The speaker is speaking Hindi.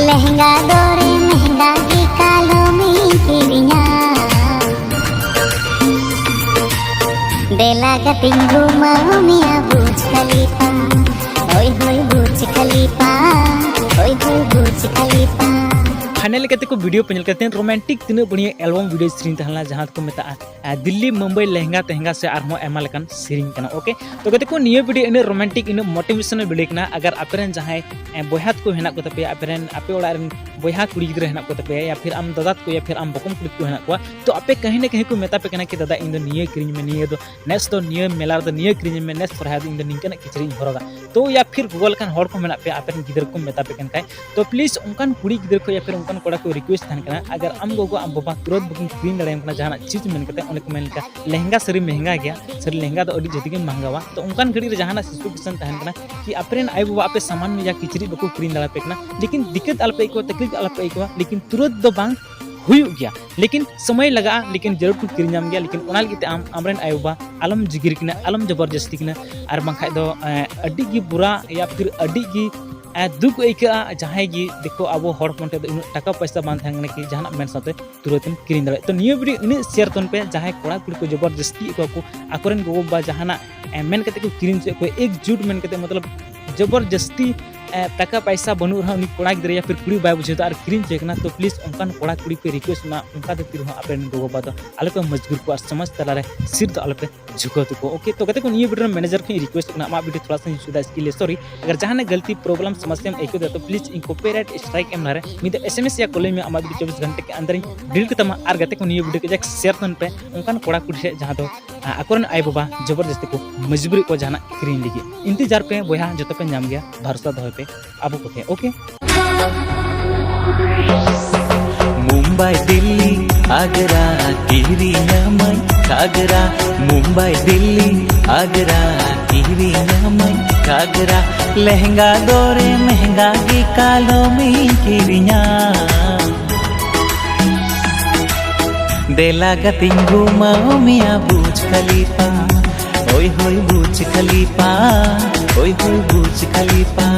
लहंगा दोरे महंगा की कालो में किरिया देला गतिंग घुमा मिया बुर्ज खलीफा ओय होय बुर्ज खलीफा ओय होय बुर्ज खलीफा फाइनल करते को वीडियो पे करते हैं रोमांटिक तीन बढ़िया एल्बम वीडियो सीरीज तहला जहां को मेता दिल्ली मुंबई लहंगा तहंगा से आरमो एमा लेकान सीरीज कना ओके तो कहते को निये वीडियो इन रोमांटिक इन मोटिवेशनल वीडियो कना अगर आपरेन जहां बयहात को हेना को तपे आपरेन आपे ओड़ा रन बयहा कुड़ी गिद्रा हेना को तपे या फिर आम दादात को या फिर आम बकम कुड़ी को हेना को तो आपे कहीं न कहीं को मेता पे कना कि दादा इन निये क्रीज में निये दो नेक्स्ट तो निये मेला दो निये क्रीज में नेक्स्ट फरहा इन निंकन किचरी हरोगा तो या फिर गूगल कान हर को मेना पे आपरेन गिद्रा को मेता पे कन तो प्लीज उनकान कुड़ी गिद्रा को या फिर उनकान कोड़ा को रिक्वेस्ट थान कना अगर आम गोगो आम बाबा तुरंत बुकिंग क्रीन दड़े कना जहां चीज मेन करते उनके मेन का लहंगा सरी महंगा गया सरी लहंगा तो अड़ी जति महंगा तो उनकान घड़ी रे जहां सिचुएशन तहन कना कि आपरेन आई बाबा आपे सामान में या किचरी बको क्रीन दड़ा पे कना लेकिन दिक्कत अलपे को तकलीफ अलपे को लेकिन तुरंत दो बांग हुई गया लेकिन समय लगा लेकिन जरूर को किरी नाम गया लेकिन उनाल गिते आम आमरेन आई बाबा आलम जिगिर किना आलम जबरदस्ती किना और बांखा दो अड्डी की बुरा या फिर अड्डी की दुख ऐका जहां गी देखो अब हर पंटे इन टाका पैसा बान थांगने कि जहां मेन साथे तुरंत किरीन दड़े तो नियो वीडियो इन शेयर तन पे जहां कोड़ा कुड़ी को जबरदस्ती को आकोरन गोगो बा जहां मेन कते को किरीन से को एकजुट मेन कते मतलब जबरदस्ती टाका पैसा बनू रहा उनी कोड़ा गिद्रा या फिर कुड़ी बाय बुझे और किरीन चेकना तो प्लीज उनकान कोड़ा कुड़ी पे रिक्वेस्ट ना उनका दे तिरह आपन गोगो बा तो आले पे मजबूर को समझ तला रे सिर तो आले पे झुको तो ओके तो कहते को निये वीडियो मैनेजर को रिक्वेस्ट करना मा वीडियो थोड़ा सा सुधा इसके लिए सॉरी अगर जहां गलती प्रॉब्लम समस्या में एको तो प्लीज इन कॉपीराइट स्ट्राइक एम रे मिद एसएमएस या कॉल में आमा वीडियो 24 घंटे के अंदर डिलीट करता मा और गते को निये वीडियो के शेयर तन पे उनकान कोड़ा कुड़ी से जहां तो आकोरन आई बाबा जबरदस्ती को मजबूरी को जहां किरीन लगी इंतजार पे बया जतो पे नाम गया भरोसा दो पे अब को ओके मुंबई दिल्ली आगरा किरियामय घाघरा मुंबई दिल्ली आगरा किरियामय घाघरा लहंगा दोरे महंगा की कालो में किरिया देला गतिंग घुमाओ मिया बुर्ज खलीफा ओय होय बुर्ज खलीफा ओय होय बुर्ज खलीफा